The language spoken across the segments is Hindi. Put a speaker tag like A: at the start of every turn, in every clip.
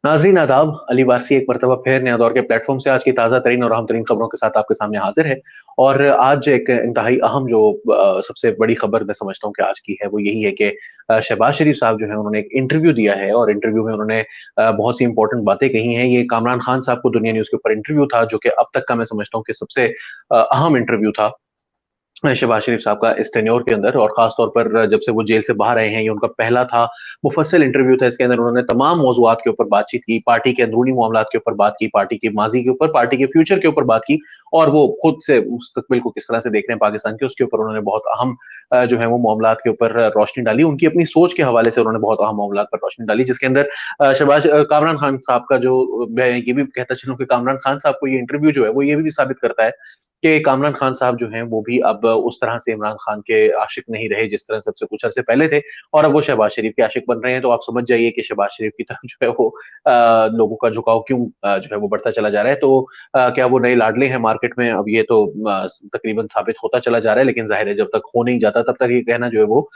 A: नाज़रीन आदाब, अली वासी एक मर्तबा फिर नया दौर के प्लेटफ़ॉर्म से आज की ताज़ा तरीन और अहम तरीन खबरों के साथ आपके सामने हाज़िर है। और आज एक इंतहाई अहम जो सबसे बड़ी खबर मैं समझता हूँ कि आज की है, वो यही है कि शहबाज़ शरीफ़ साहब जो हैं उन्होंने एक इंटरव्यू दिया है और इंटरव्यू में उन्होंने बहुत सी इम्पोर्टेंट बातें कही हैं। ये कामरान खान साहब को दुनिया न्यूज़ के ऊपर इंटरव्यू था, जो कि अब तक का मैं समझता हूँ कि सबसे अहम इंटरव्यू था। शहबाज शरीफ साहब का इस टेन्योर के अंदर और ख़ास तौर पर जब से वो जेल से बाहर आए हैं, ये उनका पहला था, मुफ़स्सिल इंटरव्यू था। इसके अंदर उन्होंने तमाम मौज़ूआत के ऊपर बातचीत की, पार्टी के अंदरूनी मामलात के ऊपर बात की, पार्टी के माज़ी के ऊपर, पार्टी के फ्यूचर के ऊपर बात की और वो खुद से मुस्तक़बिल को किस तरह से देख रहे हैं पाकिस्तान के, उसके ऊपर उन्होंने बहुत अहम जो है वो मामलात के ऊपर रोशनी डाली। उनकी अपनी सोच के हवाले से उन्होंने बहुत अहम मामलात पर रोशनी डाली, जिसके अंदर कामरान खान साहब का जो मैं ये भी कहता चलूँ कि कामरान खान साहब को ये इंटरव्यू जो है, वो ये भी साबित करता है कि कामरान खान साहब जो हैं वो भी अब उस तरह से इमरान खान के आशिक नहीं रहे जिस तरह सबसे कुछ अरसे पहले थे और अब वो शहबाज शरीफ के आशिक बन रहे हैं। तो आप समझ जाइए कि शहबाज शरीफ की तरफ जो है वो लोगों का झुकाव क्यों जो है वो बढ़ता चला जा रहा है। तो क्या वो नए लाडले हैं मार्केट में? अब ये तो तकरीबन साबित होता चला जा रहा है, लेकिन ज़ाहिर है जब तक हो नहीं जाता तब तक ये कहना जो है वो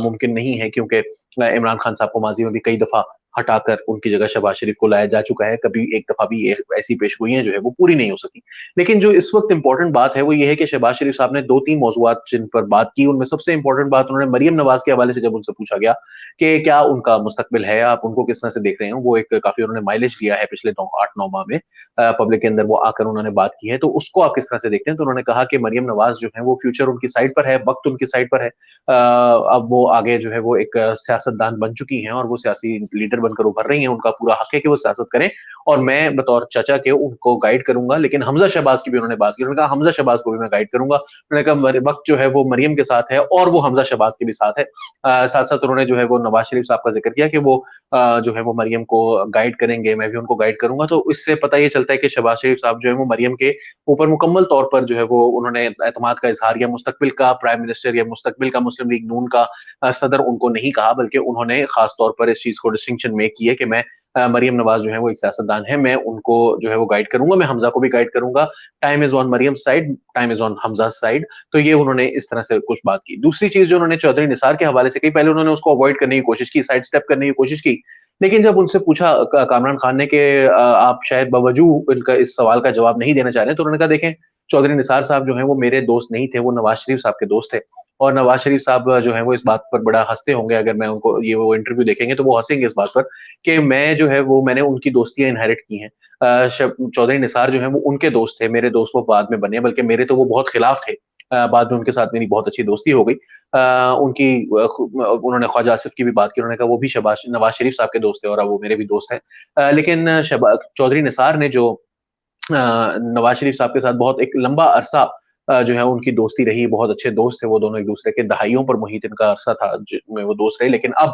A: मुमकिन नहीं है, क्योंकि इमरान खान साहब को माज़ी में भी कई दफ़ा हटाकर उनकी जगह शहबाज शरीफ को लाया जा चुका है। कभी एक दफ़ा भी ये ऐसी पेशगोइयाँ जो है वो पूरी नहीं हो सकी। लेकिन जो इस वक़्त इम्पोर्टेंट बात है वो ये है कि शहबाज शरीफ साहब ने 2-3 मौज़ूआत जिन पर बात की, उनमें सबसे इम्पोर्टेंट बात उन्होंने मरियम नवाज़ के हवाले से जब उनसे पूछा गया कि क्या उनका मुस्तकबिल है, आप उनको किस तरह से देख रहे हैं? वो एक काफ़ी उन्होंने माइलेज लिया है पिछले 9 8-9 माह में पब्लिक के अंदर वो आकर उन्होंने बात की है, तो उसको आप किस तरह से देखते हैं? तो उन्होंने कहा कि मरियम नवाज़ जो है वो फ्यूचर उनकी साइड पर है, वक़्त उनकी साइड पर है। अब वो आगे जो है वो एक सियासतदान बन चुकी हैं और वो सियासी लीडर बनकर उभर रही हैं, उनका पूरा हक है कि वो सियासत करें और मैं बतौर चाचा के उनको गाइड करूँगा। लेकिन हमज़ा शहबाज़ की भी उन्होंने बात की, उन्होंने कहा हमज़ा शहबाज़ को भी मैं गाइड करूँगा। उन्होंने कहा मर वक़्त जो है वो मरियम के साथ है और वो हमज़ा शहबाज़ के भी साथ है। साथ-साथ उन्होंने जो है वो नवाज़ शरीफ साहब का ज़िक्र किया कि वो जो है वो मरियम को गाइड करेंगे, मैं भी उनको गाइड करूँगा। तो इससे पता ये चलता है कि शहबाज़ शरीफ साहब जो है वो मरियम के ऊपर मुकम्मल तौर पर जो है वो उन्होंने एतमाद का इज़हार या मुस्तकबिल का प्राइम मिनिस्टर या मुस्तकबिल का मुस्लिम लीग नून का सदर उनको नहीं कहा, बल्कि उन्होंने ख़ास तौर पर इस चीज़ को डिस्टिंक्शन मेक की है कि मैं मरियम नवाज़ जो है वो एक सियासतदान है, मैं उनको जो है वो गाइड करूँगा, मैं हमज़ा को भी गाइड करूँगा। Time is on Mariam side, time is on हमज़ा's साइड। तो ये उन्होंने इस तरह से कुछ बात की। दूसरी चीज़ जो उन्होंने चौधरी निसार के हवाले से कही, पहले उन्होंने उसको अवॉइड करने की कोशिश की, साइड स्टेप करने की कोशिश की। लेकिन जब उनसे पूछा क कामरान खान ने कि आप शायद बावजूद इनका इस सवाल का जवाब नहीं देना चाह रहे हैं, तो उन्होंने कहा देखें, चौधरी निसार साहब जो हैं वो मेरे दोस्त नहीं थे, वो नवाज़ शरीफ साहब के दोस्त थे। और नवाज़ शरीफ साहब जो हैं वो इस बात पर बड़ा हँसते होंगे, अगर मैं उनको ये वो इंटरव्यू देखेंगे तो वो हँसेंगे इस बात पर कि मैं जो है वो मैंने उनकी दोस्तियाँ इनहेरिट की हैं। चौधरी निसार जो हैं वो उनके दोस्त थे, मेरे दोस्त वो बाद में बने, बल्कि मेरे तो वो बहुत खिलाफ थे। बाद में उनके साथ मेरी बहुत अच्छी दोस्ती हो गई। उनकी उन्होंने ख्वाजा आसिफ की भी बात की, उन्होंने कहा वो भी नवाज़ शरीफ साहब के दोस्त थे और अब वो मेरे भी दोस्त हैं। लेकिन चौधरी निसार ने जो नवाज़ शरीफ साहब के साथ बहुत एक लंबा अरसा जो है उनकी दोस्ती रही, बहुत अच्छे दोस्त थे वो दोनों एक-दूसरे के, दहाइयों पर मुहित इनका अरसा था जिनमें वो दोस्त रहे, लेकिन अब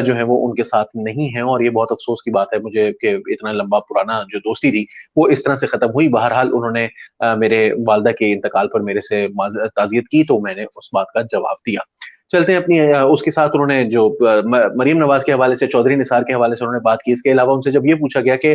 A: जो है वो उनके साथ नहीं हैं और ये बहुत अफ़सोस की बात है मुझे कि इतना लंबा पुराना जो दोस्ती थी, वो इस तरह से ख़त्म हुई। बहरहाल उन्होंने मेरे वालिदा के इंतकाल पर मेरे से ताज़ियत की, तो मैंने उस बात का जवाब दिया। चलते हैं अपनी उसके साथ उन्होंने जो मरीम नवाज़ के हवाले से, चौधरी निसार के हवाले से उन्होंने बात की। इसके अलावा उनसे जब ये पूछा गया कि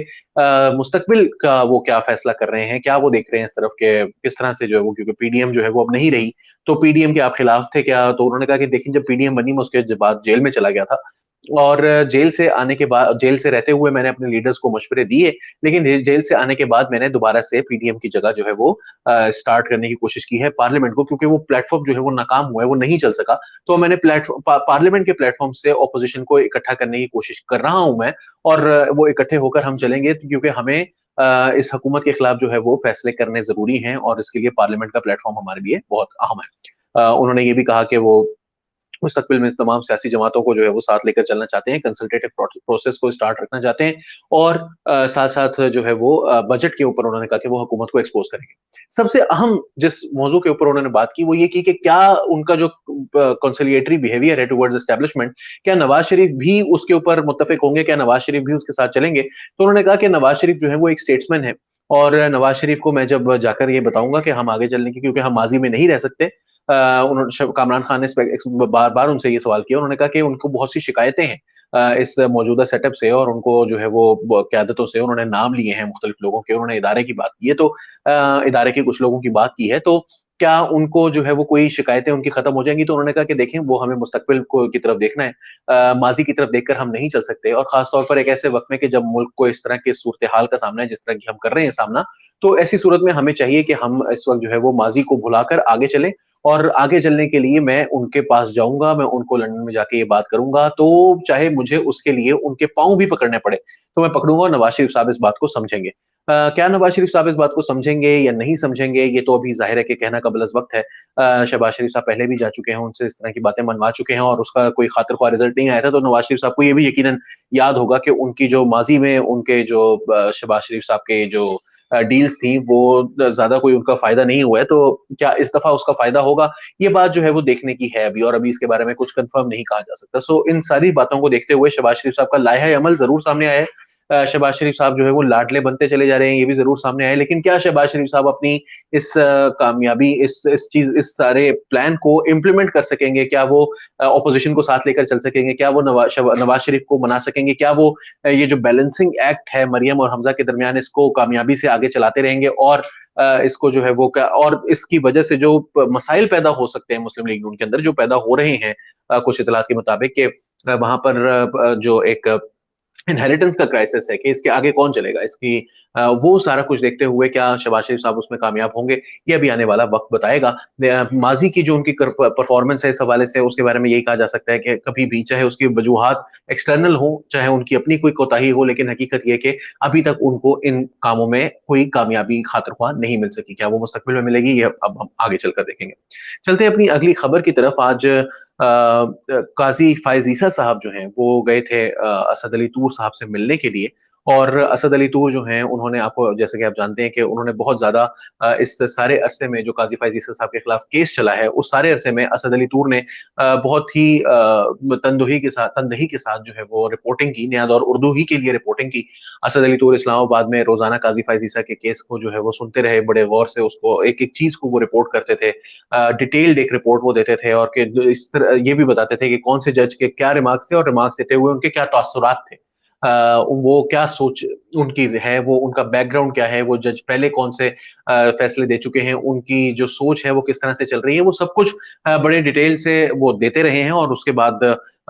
A: मुस्तकबिल का वो क्या फैसला कर रहे हैं? क्या वो देख रहे हैं इस तरफ के किस तरह से जो है वो, क्योंकि पीडीएम जो है वो अब नहीं रही, तो पीडीएम के आप खिलाफ थे क्या? तो उन्होंने कहा कि देखिए जब पीडीएम बनी मैं उसके बाद जेल में चला गया था और जेल से आने के बाद, जेल से रहते हुए मैंने अपने लीडर्स को मशवरे दिए, लेकिन जेल से आने के बाद मैंने दोबारा से पीडीएम की जगह जो है वो स्टार्ट करने की कोशिश की है पार्लियामेंट को, क्योंकि वो प्लेटफ़ॉर्म जो है वो नाकाम हुआ है, वो नहीं चल सका। तो मैंने पार्लियामेंट के प्लेटफ़ॉर्म से ऑपोज़िशन को इकट्ठा करने की कोशिश कर रहा हूँ मैं और वो इकट्ठे होकर हम चलेंगे, क्योंकि हमें इस हुकूमत के खिलाफ जो है वो फैसले करने ज़रूरी हैं और इसके लिए पार्लियामेंट का प्लेटफ़ॉर्म हमारे लिए बहुत अहम है। उन्होंने ये भी कहा कि वो मुस्तकबिल में तमाम सियासी जमातों को जो है वो साथ लेकर चलना चाहते हैं, कंसल्टेटिव प्रोसेस को स्टार्ट रखना चाहते हैं और साथ-साथ जो है वो बजट के ऊपर उन्होंने कहा कि वो हुकूमत को एक्सपोज़ करेंगे। सबसे अहम जिस मौज़ू के ऊपर उन्होंने बात की वो ये की कि क्या उनका जो कंसिलिएटरी बिहेवियर है टुवर्ड्स एस्टेब्लिशमेंट, क्या नवाज़ शरीफ भी उसके ऊपर मुत्तफ़िक होंगे? क्या नवाज़ शरीफ भी उसके साथ चलेंगे? तो उन्होंने कहा कि नवाज़ शरीफ जो है वो एक स्टेट्समैन है और नवाज़ शरीफ को मैं जब जाकर ये बताऊँगा कि हम आगे चलने की, क्योंकि हम माज़ी में नहीं रह सकते, उन्होंने कामरान खान ने बार-बार उनसे ये सवाल किया। उन्होंने कहा कि उनको बहुत सी शिकायतें हैं इस मौजूदा सेटअप से और उनको जो है वो क़यादतों से उन्होंने नाम लिए हैं मुख्तलिफ लोगों के, उन्होंने इदारे की बात की है, तो इदारे के कुछ लोगों की बात की है। तो क्या उनको जो है वो कोई शिकायतें उनकी खत्म हो जाएँगी? तो उन्होंने कहा कि देखें वो हमें मुस्तकबिल को की तरफ देखना है। माज़ी की तरफ देखकर हम नहीं चल सकते और ख़ास तौर पर एक ऐसे वक़्त में कि जब मुल्क को इस तरह की सूरत-ए-हाल का सामना है जिस तरह की हम कर रहे हैं सामना, तो ऐसी सूरत में हमें चाहिए कि हम इस वक़्त जो है वो माज़ी को भुलाकर आगे चलें और आगे चलने के लिए मैं उनके पास जाऊँगा, मैं उनको लंदन में जाके ये बात करूँगा, तो चाहे मुझे उसके लिए उनके पाँव भी पकड़ने पड़े, तो मैं पकड़ूँगा और नवाज़ शरीफ साहब इस बात को समझेंगे। क्या नवाज़ शरीफ साहब इस बात को समझेंगे या नहीं समझेंगे, ये तो अभी ज़ाहिर है कि कहना कबल वक़्त है। शहबाज़ शरीफ साहब पहले भी जा चुके हैं, उनसे इस तरह की बातें मनवा चुके हैं और उसका कोई खातिर-ख्वाह रिज़ल्ट नहीं आया था, तो नवाज़ शरीफ साहब को ये भी यकीनन याद होगा कि उनकी जो माज़ी में उनके जो शहबाज़ शरीफ साहब के जो डील्स थी, वो ज़्यादा कोई उनका फ़ायदा नहीं हुआ है, तो क्या इस दफ़ा उसका फ़ायदा होगा? ये बात जो है वो देखने की है अभी और अभी इसके बारे में कुछ कन्फ़र्म नहीं कहा जा सकता। सो इन सारी बातों को देखते हुए शहबाज़ शरीफ साहब का लाहे-अमल ज़रूर सामने आया है। शहबाज़ शरीफ साहब जो है वो लाडले बनते चले जा रहे हैं, ये भी ज़रूर सामने आया है। लेकिन क्या शहबाज़ शरीफ साहब अपनी इस कामयाबी इस सारे प्लान को इम्प्लीमेंट कर सकेंगे? क्या वो ऑपोज़िशन को साथ लेकर चल सकेंगे? क्या वो नवाज़ शरीफ को मना सकेंगे? क्या वो ये जो बैलेंसिंग एक्ट है मरियम और हमज़ा के दरमियान इसको कामयाबी से आगे चलाते रहेंगे और इसको जो है वो और इसकी वजह से जो मसाइल पैदा हो सकते हैं मुस्लिम लीग नून के अंदर जो पैदा हो रहे हैं कुछ इतलात के मुताबिक कि वहाँ पर जो एक इनहेरिटेंस का क्राइसिस है कि इसके आगे कौन चलेगा? वो सारा कुछ देखते हुए क्या शहबाज़ शरीफ साहब उसमें कामयाब होंगे? ये अभी आने वाला वक़्त बताएगा। माज़ी की जो उनकी परफ़ॉर्मेंस है इस हवाले से उसके बारे में यही कहा जा सकता है कि कभी भी चाहे उसकी वजूहात एक्सटर्नल हो, चाहे उनकी अपनी कोई कोताही हो, लेकिन हकीकत ये है कि अभी तक उनको इन कामों में कोई कामयाबी खातिर-ख्वाह नहीं मिल सकी। क्या वो मुस्तकबिल में मिलेगी? ये अब हम आगे चलकर देखेंगे। चलते हैं अपनी अगली खबर की तरफ। आज काज़ी फ़ाइज़ ईसा साहब जो हैं, वो गए थे असद अली तूर साहब से मिलने के लिए और असद अली तूर जो हैं, उन्होंने आपको जैसे कि आप जानते हैं कि उन्होंने बहुत ज़्यादा इस सारे अरसे में जो काज़ी फ़ाइज़ ईसा साहब के खिलाफ केस चला है, उस सारे अरसे में असद अली तूर ने बहुत ही तनदही के साथ जो है वो रिपोर्टिंग की, नियाज़ और उर्दू ही के लिए रिपोर्टिंग की। असद अली तूर इस्लामाबाद में रोज़ाना काज़ी फ़ाइज़ ईसा के केस को जो है वो सुनते रहे, बड़े गौर से उसको एक-एक चीज़ को वो रिपोर्ट करते थे। डिटेल्ड एक रिपोर्ट वो देते थे और कि जो इस तरह ये भी बताते थे कि कौन से जज के क्या रिमार्क्स थे और रिमार्क्स देते हुए उनके क्या तासुरात थे। वो क्या सोच उनकी है, वो उनका बैकग्राउंड क्या है, वो जज पहले कौन से फैसले दे चुके हैं, उनकी जो सोच है वो किस तरह से चल रही है, वो सब कुछ बड़े डिटेल से वो देते रहे हैं और उसके बाद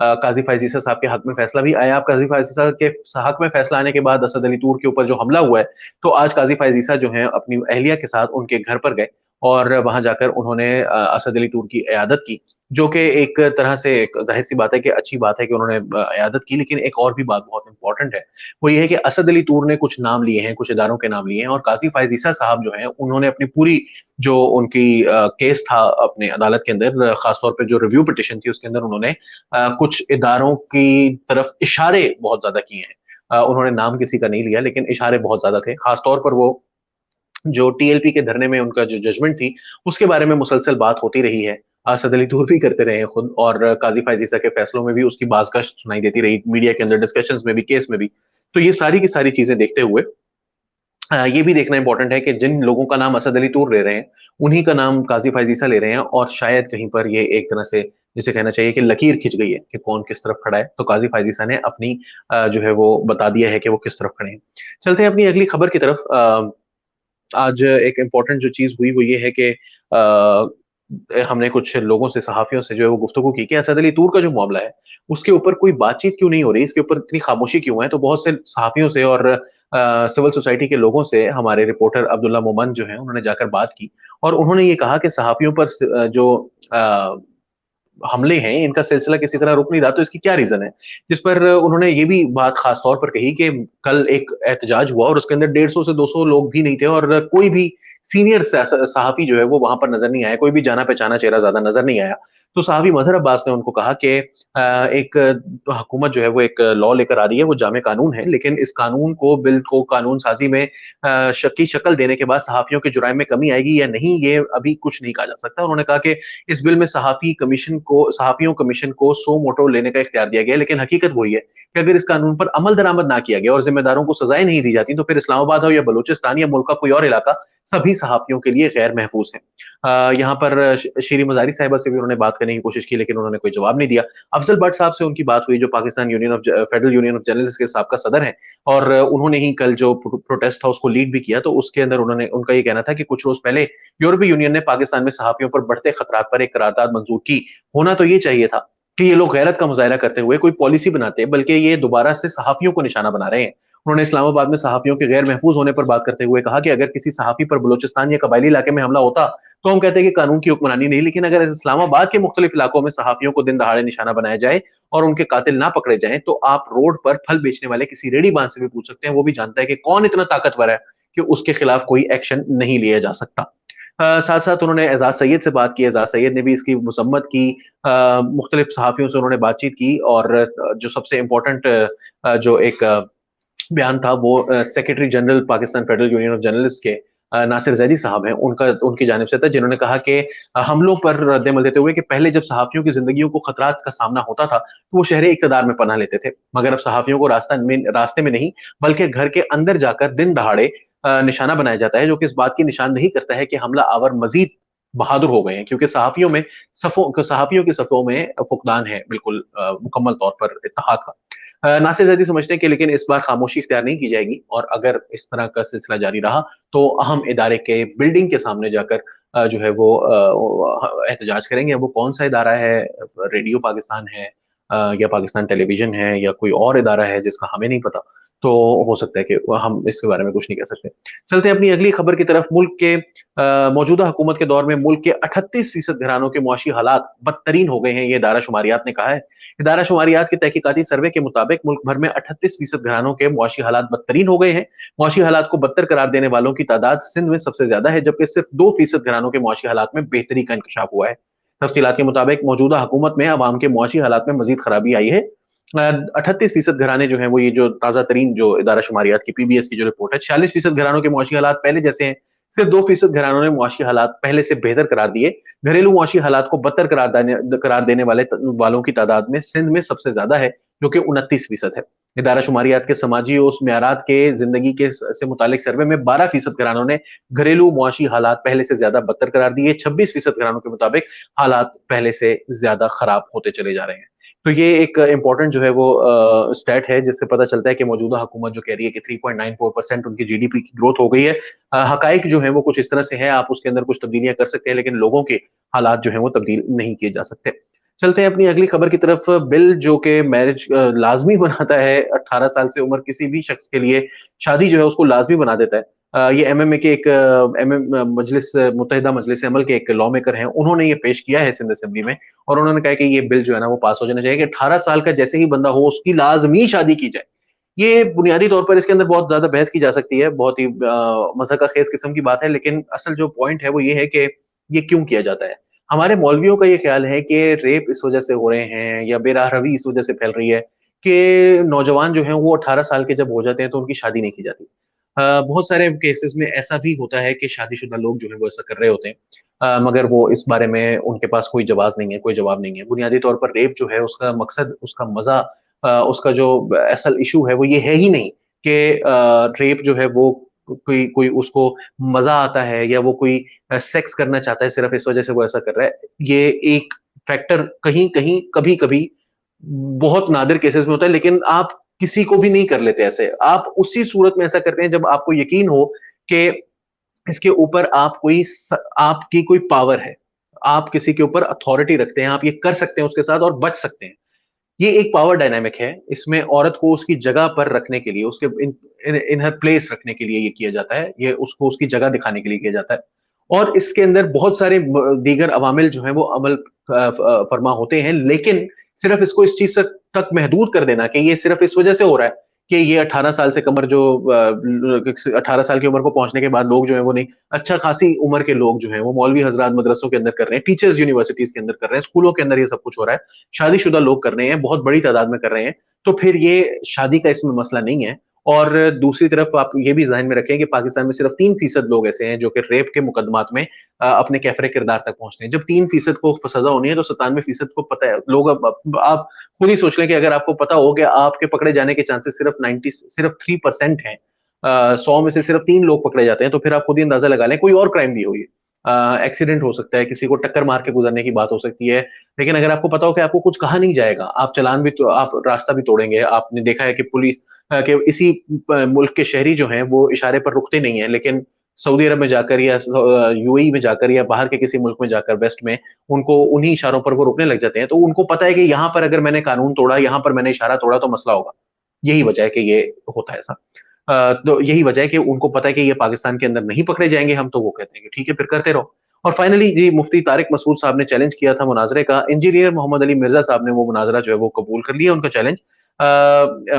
A: काज़ी फ़ाइज़ ईसा साहब के हक में फैसला भी आया। अब काज़ी फ़ाइज़ ईसा के हक में फैसला आने के बाद असद अली तूर के ऊपर जो हमला हुआ है, तो आज काज़ी फ़ाइज़ ईसा जो हैं अपनी अहलिया के साथ उनके घर पर गए और वहाँ जाकर उन्होंने असद अली टूर की इयादत की, जो कि एक तरह से एक ज़ाहिर-सी बात है कि अच्छी बात है कि उन्होंने इयादत की, लेकिन एक और भी बात बहुत इम्पोर्टेंट है, वो ये है कि असद अली टूर ने कुछ नाम लिए हैं, कुछ इदारों के नाम लिए हैं और काज़ी फ़ाइज़ ईसा साहब जो हैं, उन्होंने अपनी पूरी जो उनकी केस था अपने अदालत के अंदर, ख़ास तौर पे जो रिव्यू पिटीशन थी, उसके अंदर उन्होंने कुछ इदारों की तरफ इशारे बहुत ज़्यादा किए हैं। उन्होंने नाम किसी का नहीं लिया, लेकिन इशारे बहुत ज़्यादा थे, ख़ास तौर पर वो जो टीएलपी के धरने में उनका जो जजमेंट थी, उसके बारे में मुसलसल बात होती रही है। असद अली दूर भी करते रहे हैं खुद और काज़ी फ़ाइज़ ईसा के फैसलों में भी उसकी बाज़गश्त सुनाई देती रही, मीडिया के अंदर डिस्कशंस में भी, केस में भी। तो ये सारी की सारी चीज़ें देखते हुए ये भी देखना इम्पोर्टेंट है कि जिन लोगों का नाम असद अली तूर ले रहे हैं, उन्हीं का नाम काज़ी फ़ाइज़ ईसा ले रहे हैं और शायद कहीं पर ये एक तरह से जिसे कहना चाहिए कि लकीर खिंच गई है कि कौन किस तरफ खड़ा है। तो काज़ी फ़ाइज़ ईसा ने अपनी जो है वो बता दिया है कि वो किस तरफ खड़े हैं। चलते हैं अपनी अगली खबर की तरफ। आज एक इम्पोर्टेंट जो चीज़ हुई वो ये है कि हमने कुछ लोगों से, सहाफ़ियों से जो है वो गुफ्तगू की कि असद अली तूर का जो मामला है, उसके ऊपर कोई बातचीत क्यों नहीं हो रही? इसके ऊपर इतनी खामोशी क्यों है? तो बहुत से सहाफ़ियों से और सिविल सोसाइटी के लोगों से हमारे रिपोर्टर अब्दुल्ला मोमन जो हैं, उन्होंने जाकर बात की और उन्होंने ये कहा कि सहाफ़ियों पर जो अ, हमले हैं, इनका सिलसिला किसी तरह रुक नहीं रहा, तो इसकी क्या रीज़न है? जिस पर उन्होंने ये भी बात ख़ास तौर पर कही कि कल एक एहतजाज हुआ और उसके अंदर 150 से 200 लोग भी नहीं थे और कोई भी सीनियर सहाफ़ी जो है वो वहाँ पर नज़र नहीं आया, कोई भी जाना-पहचाना चेहरा ज़्यादा नज़र नहीं आया। तो सहाफ़ी मज़हर अब्बास ने उनको कहा कि एक हुकूमत जो है वो एक लॉ लेकर आ रही है, वो जामे कानून है, लेकिन इस कानून को, बिल को कानून साज़ी में शक्ल देने के बाद सहाफ़ियों के जुराइम में कमी आएगी या नहीं, ये अभी कुछ नहीं कहा जा सकता। उन्होंने कहा कि इस बिल में सहाफ़ियों कमीशन को सो मोटो लेने का इख्तियार दिया गया है, लेकिन हकीकत वही है कि अगर इस कानून पर अमल दरामद ना किया गया और ज़िम्मेदारों को सज़ाएँ नहीं दी जाती, तो फिर इस्लामाबाद हो या बलूचिस्तान या मुल्क का कोई और इलाका, सभी सहाफ़ियों के लिए गैर महफूज़ हैं। यहाँ पर शीरी मज़ारी साहिबा से भी उन्होंने बात करने की कोशिश की, लेकिन उन्होंने कोई जवाब नहीं दिया। अफ़ज़ल भट्ट साहब से उनकी बात हुई, जो पाकिस्तान यूनियन ऑफ ज फेडरल यूनियन ऑफ जर्नलिस्ट्स के साबका सदर हैं, और उन्होंने ही कल जो प्रोटेस्ट था उसको लीड भी किया, तो उसके अंदर उन्होंने उनका ये कहना था कि कुछ रोज़ पहले यूरोपीय यूनियन ने पाकिस्तान में सहाफ़ियों पर बढ़ते खतरात पर एक करारदाद मंज़ूर की। होना तो ये चाहिए था कि ये लोग गैरत का मुज़ाहिरा करते हुए कोई पॉलिसी बनाते, बल्कि ये दोबारा से सहाफ़ियों को निशाना बना रहे हैं। उन्होंने इस्लामाबाद में सहाफ़ियों के गैर महफूज़ होने पर बात करते हुए कहा कि अगर किसी सहाफ़ी पर बलूचिस्तान या कबायली इलाके में हमला होता, तो हम कहते हैं कि कानून की हुक्मरानी नहीं, लेकिन अगर इस्लामाबाद के मुख्तलिफ इलाकों में सहाफ़ियों को दिन दहाड़े निशाना बनाया जाए और उनके कातिल ना पकड़े जाएँ, तो आप रोड पर फल बेचने वाले किसी रेहड़ी-बान से भी पूछ सकते हैं, वो भी जानता है कि कौन इतना ताकतवर है कि उसके खिलाफ कोई एक्शन नहीं लिया जा सकता। साथ-साथ उन्होंने एजाज़ सैयद से बात की, एजाज़ सैयद ने भी इसकी मज़म्मत की। मुख्तलिफ सहाफ़ियों से उन्होंने बातचीत की, और जो सबसे इम्पोर्टेंट जो एक बयान था वो secretary general Pakistan federal union of journalist के नासिर ज़ैदी साहब हैं, उनका उनकी जानिब से था, जिन्होंने कहा कि हमलों पर रद्द-ए-अमल देते हुए कि पहले जब सहाफ़ियों की ज़िंदगियों को खतरात का सामना होता था, तो वो शहरे इक़्तिदार में पनाह लेते थे। मगर अब सहाफ़ियों को रास्ते में नहीं, बल्कि घर के अंदर जाकर दिन दहाड़े निशाना बनाया जाता है, जो कि इस बात की निशान नहीं करता है कि हमला आवर मज़ीद बहादुर हो गए हैं, क्योंकि सहाफ़ियों की सफ़ों में फुक़दान है, बिल्कुल मुकम्मल तौर पर इत्तेहाद का। नासिर ज़ैदी समझते हैं कि लेकिन इस बार खामोशी इख्तियार नहीं की जाएगी, और अगर इस तरह का सिलसिला जारी रहा, तो अहम इदारे के बिल्डिंग के सामने जाकर जो है वो एहतजाज करेंगे। अब वो कौन-सा इदारा है, रेडियो पाकिस्तान है या पाकिस्तान टेलीविज़न है या कोई और इदारा है जिसका हमें नहीं पता, तो हो सकता है कि हम इसके बारे में कुछ नहीं कह सकते। चलते हैं अपनी अगली खबर की तरफ। मुल्क के मौजूदा हुकूमत के दौर में मुल्क के 38% घरानों के मुआशी हालात बदतरीन हो गए हैं, ये इदारा शुमारियात ने कहा है। इदारा शुमारियात के तहकीकाती सर्वे के मुताबिक मुल्क भर में 38% घरानों के मुआशी हालात बदतरीन हो गए हैं। मुआशी हालात को बदतर करार देने वालों की तादाद सिंध में सबसे ज्यादा है, जबकि सिर्फ 2% घरानों के मुआशी हालात में बेहतरी का इंकशाफ हुआ है। तफसीलात के मुताबिक मौजूदा हुकूमत में अवाम के मुआशी हालात में मजीद खराबी आई है। 38% घराने जो हैं वो, ये जो ताज़ा तरीन जो इदारा शुमारियात की पीबीएस की जो रिपोर्ट है, 46% घरानों के मुआशी हालात पहले जैसे हैं। सिर्फ 2% घरानों ने मुआशी हालात पहले से बेहतर करार दिए। घरेलू मुआशी हालात को बदतर करार देने वालों की तादाद में सिंध में सबसे ज्यादा है, जो कि 29% है। इदारा शुमारियात के समाजी और उस म्यारात के जिंदगी के से मुतालिक सर्वे में 12% घरानों ने घरेलू मुआशी हालात पहले से ज्यादा बदतर करार दिए। 26% घरानों के मुताबिक हालात पहले से ज्यादा खराब होते चले जा रहे हैं। तो ये एक इम्पोर्टेंट जो है वो स्टैट है, जिससे पता चलता है कि मौजूदा हुकूमत जो कह रही है कि 3.94% उनकी जीडीपी की ग्रोथ हो गई है। हकाइक जो है वो कुछ इस तरह से है, आप उसके अंदर कुछ तब्दीलियां कर सकते हैं, लेकिन लोगों के हालात जो है वो तब्दील नहीं किए जा सकते। चलते हैं अपनी अगली खबर की तरफ। बिल जो कि मैरिज लाजमी बनाता है, 18 साल से उम्र किसी भी शख्स के लिए शादी जो है उसको लाजमी बना देता है। ये एमएमए के एक एमएम मजलिस मुत्तहिदा मजलिस अमल के एक लॉ मेकर हैं, उन्होंने ये पेश किया है सिंध असेंबली में, और उन्होंने कहा कि ये बिल जो है ना वो पास हो जाना चाहिए कि 18 साल का जैसे ही बंदा हो उसकी लाजमी शादी की जाए। ये बुनियादी तौर पर इसके अंदर बहुत ज़्यादा बहस की जा सकती है, बहुत ही मज़ाक़-ख़ेज़ किस्म की बात है, लेकिन असल जो पॉइंट है वो ये है कि ये क्यों किया जाता है? हमारे मौलवियों का ये ख़्याल है कि रेप इस वज़ह से हो रहे हैं या बेराहरवी इस वज़ह से फैल रही है कि नौजवान जो हैं वो 18 साल के जब हो जाते हैं तो उनकी शादी नहीं की जाती। बहुत सारे केसेज़ में ऐसा भी होता है कि शादीशुदा लोग जो हैं वो ऐसा कर रहे होते हैं। मगर वो इस बारे में उनके पास कोई जवाज़ नहीं है, कोई जवाब नहीं है। बुनियादी तौर पर रेप जो है उसका मकसद, उसका मज़ा, उसका जो असल इश्यू है वो ये है ही नहीं कि रेप जो है वो कोई कोई उसको मज़ा आता है या वो कोई सेक्स करना चाहता है सिर्फ़ इस वज़ह से वो ऐसा कर रहा है। ये एक फैक्टर कहीं-कहीं, कभी-कभी बहुत नादिर केसेज़ में होता है, लेकिन आप किसी को भी नहीं कर लेते ऐसे। आप उसी सूरत में ऐसा करते हैं जब आपको यकीन हो कि इसके ऊपर आपकी कोई पावर है। आप किसी के ऊपर अथॉरिटी रखते हैं, आप ये कर सकते हैं उसके साथ और बच सकते हैं। ये एक पावर डायनामिक है। इसमें औरत को उसकी जगह पर रखने के लिए, उसके इन हर प्लेस रखने के लिए ये किया जाता है। ये उसको उसकी जगह दिखाने के लिए किया जाता है। और इसके अंदर बहुत सारे दीगर अवामिल जो हैं वो अमल फरमा होते हैं, लेकिन सिर्फ़ इसको इस चीज़ तक महदूद कर देना कि ये सिर्फ़ इस वज़ह से हो रहा है कि ये 18 साल से कम जो 18 साल की उम्र को पहुँचने के बाद लोग जो हैं वो नहीं, अच्छा खासी उम्र के लोग जो हैं वो मौलवी हज़रात मदरसों के अंदर कर रहे हैं, टीचर्स यूनिवर्सिटीज़ के अंदर कर रहे हैं, स्कूलों के अंदर ये सब कुछ हो रहा है। शादीशुदा लोग कर रहे हैं, बहुत बड़ी तादाद में कर रहे हैं, तो फिर ये शादी का इसमें मसला नहीं है। और दूसरी तरफ आप ये भी ज़हन में रखें कि पाकिस्तान में सिर्फ 3% लोग ऐसे हैं जो कि रेप के मुकदमात में अपने कैफ़रे किरदार तक पहुँचते हैं। जब 3% को सज़ा होनी है तो 97% को पता है। लोग अब आप खुद ही सोच लें कि अगर आपको पता हो कि आपके पकड़े जाने के चांसेस सिर्फ 3% हैं, 100 में से सिर्फ 3 लोग पकड़े जाते हैं, तो फिर आप खुद ही अंदाज़ा लगा लें कोई और क्राइम भी हो ये। एक्सीडेंट हो सकता है, किसी को टक्कर मार के गुज़रने की बात हो सकती है। लेकिन अगर आपको पता हो कि आपको कुछ कहा नहीं जाएगा, आप चालान भी तो आप रास्ता भी तोड़ेंगे। आपने देखा है कि पुलिस के इसी मुल्क के शहरी जो हैं वो इशारे पर रुकते नहीं हैं, लेकिन सऊदी अरब में जाकर या यूएई में जाकर या बाहर के किसी मुल्क में जाकर वेस्ट में, उनको उन्हीं इशारों पर वो रुकने लग जाते हैं। तो उनको पता है कि यहाँ पर अगर मैंने कानून तोड़ा, यहाँ पर मैंने इशारा तोड़ा तो मसला होगा। यही वजह है कि ये होता है ऐसा। तो यही वजह है कि उनको पता है कि ये पाकिस्तान के अंदर नहीं पकड़े जाएँगे हम, तो वो कहते हैं कि ठीक है फिर करते रहो। और फाइनली जी मुफ्ती तारिक मसूद साहब ने चैलेंज किया था मुनाज़रे का, इंजीनियर मोहम्मद अली मिर्ज़ा साहब ने वो मुनाज़रा जो है वो कबूल कर लिया उनका चैलेंज।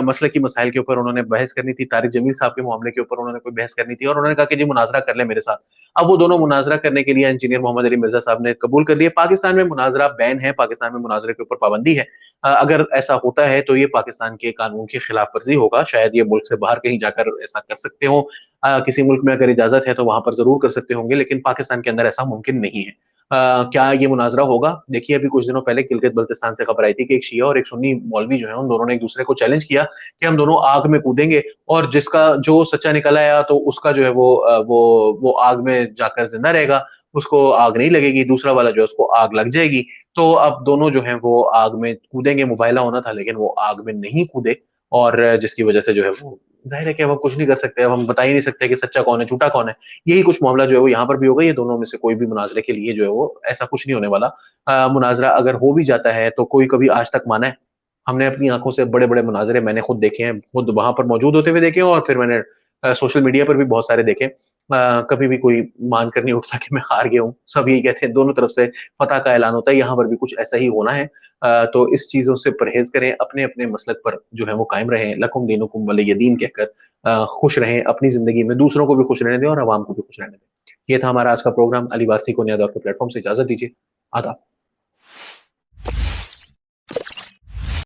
A: मसलकी मसाइल के ऊपर उन्होंने बहस करनी थी, तारिक जमील साहब के मामले के ऊपर उन्होंने कोई बहस करनी थी और उन्होंने कहा कि जी मुनाज़रा कर लें मेरे साथ। अब वो दोनों मुनाज़रा करने के लिए इंजीनियर मोहम्मद अली मिर्ज़ा साहब ने कबूल कर लिया। पाकिस्तान में मुनाज़रा बैन है, पाकिस्तान में मुनाज़रे के ऊपर पाबंदी है। अगर ऐसा होता है तो ये पाकिस्तान के कानून की खिलाफ वर्ज़ी होगा, शायद ये मुल्क से बाहर कहीं जाकर ऐसा कर सकते हों। किसी मुल्क में अगर इजाज़त है तो वहाँ पर ज़रूर कर सकते होंगे, लेकिन पाकिस्तान के अंदर ऐसा मुमकिन नहीं है। क्या ये मुनाज़रा होगा? देखिए अभी कुछ दिनों पहले गिलगित-बल्तिस्तान से खबर आई थी कि एक शिया और एक सुन्नी मौलवी जो है, उन दोनों ने एक-दूसरे को चैलेंज किया कि हम दोनों आग में कूदेंगे और जिसका जो सच्चा निकल आया तो उसका जो है वो आग में जाकर ज़िंदा रहेगा, उसको आग नहीं लगेगी, दूसरा वाला जो है उसको आग लग जाएगी। तो अब दोनों जो हैं वो आग में कूदेंगे, मुबाहिला होना था लेकिन वो आग में नहीं कूदे और जिसकी वजह से जो है वो ज़ाहिर है कि अब हम कुछ नहीं कर सकते, अब हम बता ही नहीं सकते कि सच्चा कौन है, झूठा कौन है। यही कुछ मामला जो है वो यहाँ पर भी होगा, ये दोनों में से कोई भी मुनाज़रे के लिए जो है वो ऐसा कुछ नहीं होने वाला। मुनाज़रा अगर हो भी जाता है तो कोई कभी आज तक माना है? हमने अपनी आँखों से बड़े-बड़े मुनाज़रे मैंने खुद देखे हैं, खुद वहाँ पर मौजूद होते हुए देखे हैं और फिर मैंने सोशल मीडिया पर भी बहुत सारे देखे। कभी भी कोई मान कर नहीं उठता कि मैं हार गया हूँ। सब यही कहते हैं, दोनों तरफ से फ़तह का ऐलान होता है, यहाँ पर भी कुछ ऐसा ही होना है। तो इस चीज़ों से परहेज़ करें, अपने-अपने मसलक पर जो है वो कायम रहें, लकुम दीनुकुम वलिय दीन कहकर खुश रहें अपनी ज़िंदगी में, दूसरों को भी खुश रहने दें और अवाम को भी खुश रहने दें। ये था हमारा आज का प्रोग्राम। अली वारसी को नया दौर के प्लेटफ़ॉर्म से इजाज़त दीजिए। आदाब।